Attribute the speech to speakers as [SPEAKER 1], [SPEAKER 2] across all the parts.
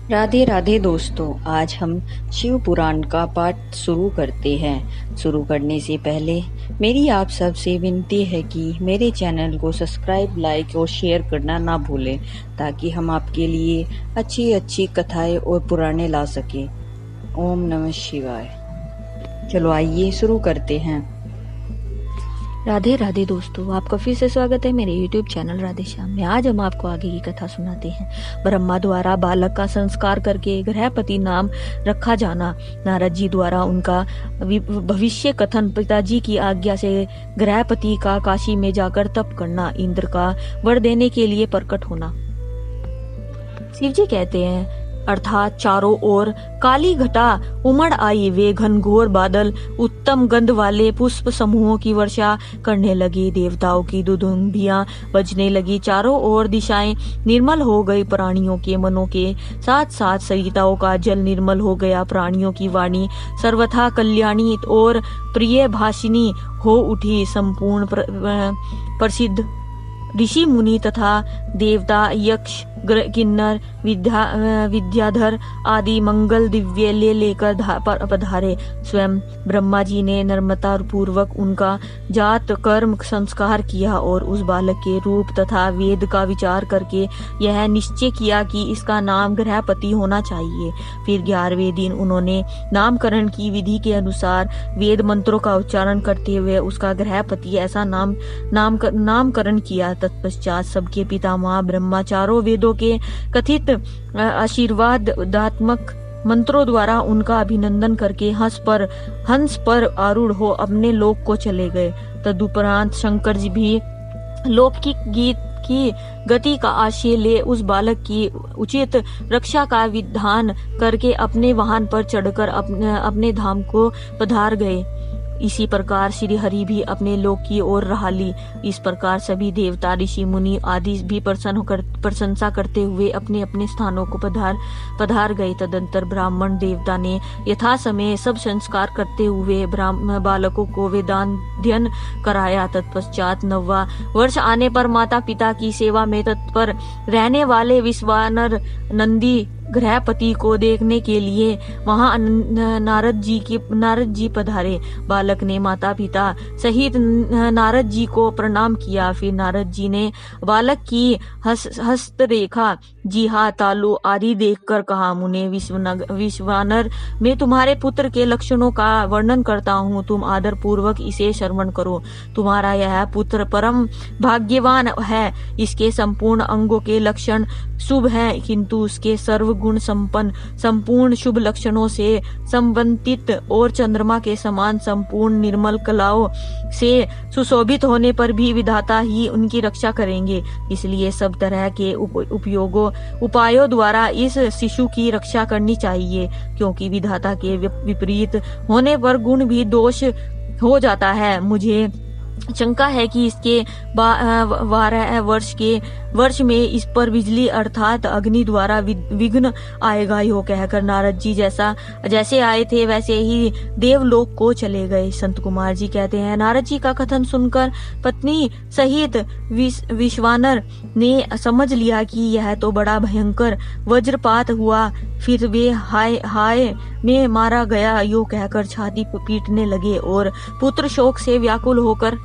[SPEAKER 1] राधे राधे दोस्तों, आज हम शिव पुराण का पाठ शुरू करते हैं। शुरू करने से पहले मेरी आप सबसे विनती है कि मेरे चैनल को सब्सक्राइब, लाइक और शेयर करना ना भूलें, ताकि हम आपके लिए अच्छी अच्छी कथाएं और पुराणे ला सकें। ओम नमः शिवाय। चलो आइए शुरू करते हैं।
[SPEAKER 2] राधे राधे दोस्तों, आपका फिर से स्वागत है मेरे YouTube चैनल राधे श्याम में। आज हम आपको आगे की कथा सुनाते हैं। ब्रह्मा द्वारा बालक का संस्कार करके ग्रहपति नाम रखा जाना। नारद जी द्वारा उनका भविष्य कथन। पिताजी की आज्ञा से ग्रहपति का काशी में जाकर तप करना। इंद्र का वर देने के लिए प्रकट होना। शिव जी कहते हैं, अर्थात चारों ओर काली घटा उमड़ आई। वे घनघोर बादल उत्तम गंध वाले पुष्प समूहों की वर्षा करने लगी। देवताओं की दुदुम्बियां बजने लगी। चारों ओर दिशाएं निर्मल हो गई। प्राणियों के मनों के साथ साथ सरिताओं का जल निर्मल हो गया। प्राणियों की वाणी सर्वथा कल्याणी और प्रिय भाषिनी हो उठी। संपूर्ण प्रसिद्ध ऋषि मुनि तथा देवता, यक्ष, किन्नर, विद्याधर आदि मंगल दिव्य लेकर पधारे। स्वयं ब्रह्मा जी ने नम्रता पूर्वक उनका जात कर्म संस्कार किया और उस बालक के रूप तथा वेद का विचार करके यह निश्चय किया कि इसका नाम ग्रहपति होना चाहिए। फिर 11वें दिन उन्होंने नामकरण की विधि के अनुसार वेद मंत्रों का उच्चारण करते हुए उसका ग्रहपति ऐसा नामकरण किया। तत्पश्चात सबके पितामह ब्रह्मा चारों वेदों के कथित आशीर्वादात्मक मंत्रों द्वारा उनका अभिनंदन करके हंस पर आरूढ़ हो अपने लोक को चले गए। तदुपरांत शंकर जी भी लौकिक गीत की गति का आश्रय ले उस बालक की उचित रक्षा का विधान करके अपने वाहन पर चढ़कर अपने धाम को पधार गए। इसी प्रकार श्री हरि भी अपने लोक की ओर रहाली। इस प्रकार सभी देवता, ऋषि मुनि आदि भी प्रशंसा करते हुए अपने अपने स्थानों को पधार गए। तदंतर ब्राह्मण देवता ने यथा समय सब संस्कार करते हुए बालकों को वेदाध्ययन कराया। तत्पश्चात 9वां वर्ष आने पर माता पिता की सेवा में तत्पर रहने वाले विश्वानर नंदी ग्रहपति को देखने के लिए वहां नारद जी पधारे। बालक ने माता पिता सहित नारद जी को प्रणाम किया। फिर नारद जी ने बालक की हस्तरेखा, जिहा, तालु आदि देखकर कहा, मुने विश्वानर, मैं तुम्हारे पुत्र के लक्षणों का वर्णन करता हूँ। तुम आदर पूर्वक इसे श्रवण करो। तुम्हारा यह पुत्र परम भाग्यवान है। इसके संपूर्ण अंगों के लक्षण शुभ हैं, किंतु उसके सर्व गुण संपूर्ण शुभ लक्षणों से संबंधित और चंद्रमा के समान संपूर्ण निर्मल कलाओं से सुशोभित होने पर भी विधाता ही उनकी रक्षा करेंगे। इसलिए सब तरह के उपायों द्वारा इस शिशु की रक्षा करनी चाहिए, क्योंकि विधाता के विपरीत होने पर गुण भी दोष हो जाता है। मुझे शंका है कि इसके 12 वर्ष में इस पर बिजली अर्थात अग्नि द्वारा विघ्न आएगा। यो कहकर नारद जी जैसे आए थे वैसे ही देवलोक को चले गए। संत कुमार जी कहते हैं, नारद जी का कथन सुनकर पत्नी सहित विश्वानर ने समझ लिया कि यह तो बड़ा भयंकर वज्रपात हुआ। फिर वे हाय में मारा गया यो कहकर छाती पीटने लगे और पुत्र शोक से व्याकुल होकर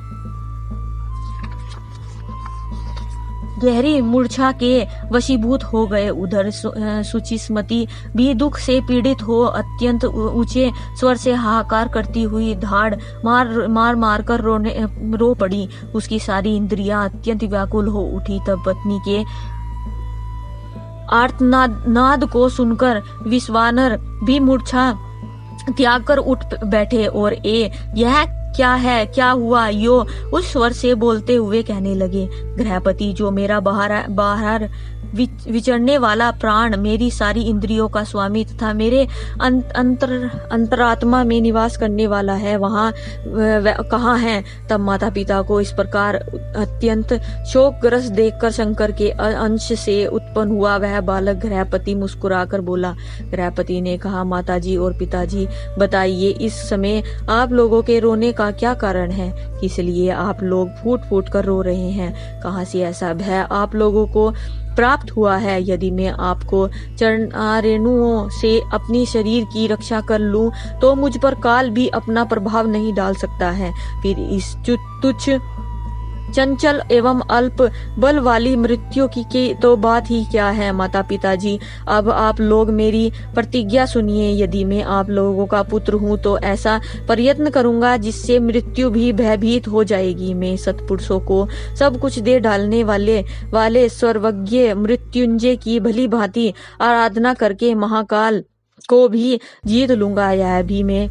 [SPEAKER 2] गहरी मूर्छा के वशीभूत हो गए। उधर सुचिस्मती भी दुख से पीड़ित हो अत्यंत ऊंचे स्वर से हाहाकार करती हुई धाड़ मार कर रो पड़ी। उसकी सारी इंद्रियां अत्यंत व्याकुल हो उठी। तब पत्नी के आर्तनाद को सुनकर विश्वानर भी मूर्छा त्याग कर उठ बैठे और यह क्या है, क्या हुआ, यो उस स्वर से बोलते हुए कहने लगे, ग्रहपति, जो मेरा बाहर विचरने वाला प्राण, मेरी सारी इंद्रियों का स्वामी तथा मेरे अंतरात्मा में निवास करने वाला है, वहाँ कहाँ है। तब माता पिता को इस प्रकार अत्यंत शोकग्रस्त देखकर शंकर के अंश से उत्पन्न हुआ वह बालक ग्रहपति मुस्कुराकर बोला। ग्रहपति ने कहा, माताजी और पिताजी, बताइए इस समय आप लोगों के रोने का क्या कारण है? किस लिए आप लोग फूट फूट कर रो रहे हैं? कहाँ से ऐसा भय आप लोगों को प्राप्त हुआ है। यदि मैं आपको चरणारेणुओं से अपनी शरीर की रक्षा कर लूं तो मुझ पर काल भी अपना प्रभाव नहीं डाल सकता है। फिर इस तुच्छ चंचल एवं अल्प बल वाली मृत्यु की तो बात ही क्या है। माता पिताजी, अब आप लोग मेरी प्रतिज्ञा सुनिए। यदि मैं आप लोगों का पुत्र हूँ तो ऐसा प्रयत्न करूंगा जिससे मृत्यु भी भयभीत हो जाएगी। मैं सत्पुरुषों को सब कुछ दे डालने वाले सर्वज्ञ मृत्युंजय की भली भांति आराधना करके महाकाल को भी जीत लूंगा। यह भी मैं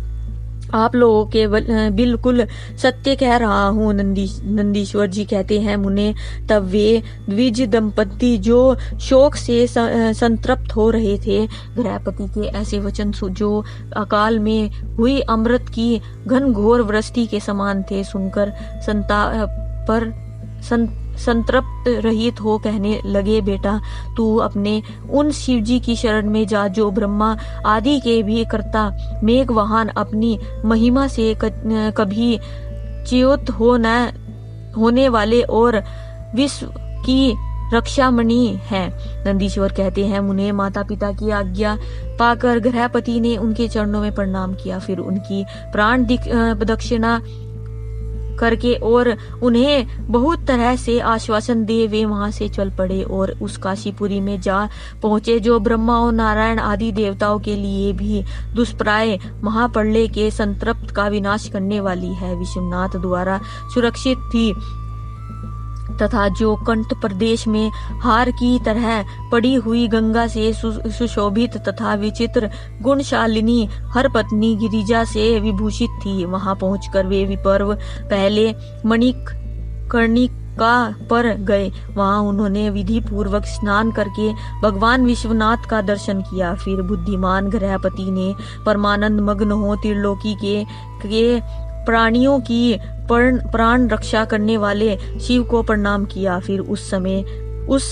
[SPEAKER 2] आप लोगों के बिल्कुल सत्य कह रहा हूँ। नंदीश्वर जी कहते हैं, मुने तब वे द्विज दंपति जो शोक से संतृप्त हो रहे थे, गृहपति के ऐसे वचन जो अकाल में हुई अमृत की घनघोर वृष्टि के समान थे, सुनकर संतृप्त रहित हो कहने लगे, बेटा तू अपने उन शिव जी की शरण में जा जो ब्रह्मा आदि के भी कर्ता, मेघवाहन, अपनी महिमा से कभी च्युत होने वाले और विश्व की रक्षामणि है। नंदीश्वर कहते हैं, मुने माता पिता की आज्ञा पाकर गृहपति ने उनके चरणों में प्रणाम किया। फिर उनकी प्राण दक्षिणा करके और उन्हें बहुत तरह से आश्वासन दे वे वहां से चल पड़े और उस काशीपुरी में जा पहुंचे जो ब्रह्मा और नारायण आदि देवताओं के लिए भी दुष्प्राय महाप्रलय के संतृप्त का विनाश करने वाली है। विश्वनाथ द्वारा सुरक्षित थी तथा जो कंठ प्रदेश में हार की तरह पड़ी हुई गंगा से सुशोभित तथा विचित्र गुणशालिनी हर पत्नी गिरिजा से विभूषित थी। वहां पहुंचकर वे विपर्व पहले मणिकर्णिका पर गए। वहां उन्होंने विधि पूर्वक स्नान करके भगवान विश्वनाथ का दर्शन किया। फिर बुद्धिमान गृहपति ने परमानंद मग्न हो त्रिलोकी के प्राणियों की प्राण रक्षा करने वाले शिव को प्रणाम किया। फिर उस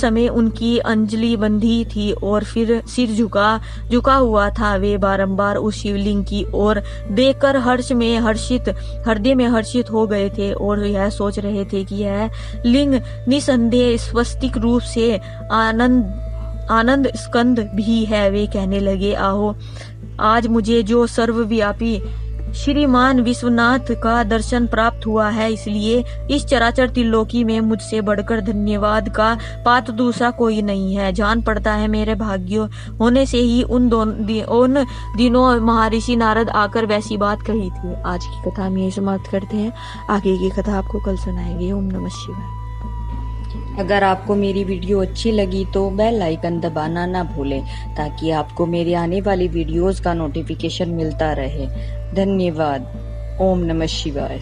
[SPEAKER 2] समय उनकी अंजलि बंधी थी और फिर सिर झुका हुआ था। वे बारंबार उस शिवलिंग की ओर देखकर हृदय में हर्षित हो गए थे और यह सोच रहे थे कि यह लिंग निसंदेह स्वस्तिक रूप से आनंद स्कंद भी है। वे कहने लगे, आहो आज मुझे जो सर्वव्यापी श्रीमान विश्वनाथ का दर्शन प्राप्त हुआ है, इसलिए इस चराचर त्रिलोकी में मुझसे बढ़कर धन्यवाद का पात्र दूसरा कोई नहीं है। जान पड़ता है मेरे भाग्य होने से ही उन दिनों महर्षि नारद आकर वैसी बात कही थी। आज की कथा हम यही समाप्त करते हैं। आगे की कथा आपको कल सुनाएंगे। ओम नमः शिवाय।
[SPEAKER 1] अगर आपको मेरी वीडियो अच्छी लगी तो बेल आइकन दबाना ना भूलें ताकि आपको मेरे आने वाली वीडियोस का नोटिफिकेशन मिलता रहे। धन्यवाद। ओम नमः शिवाय।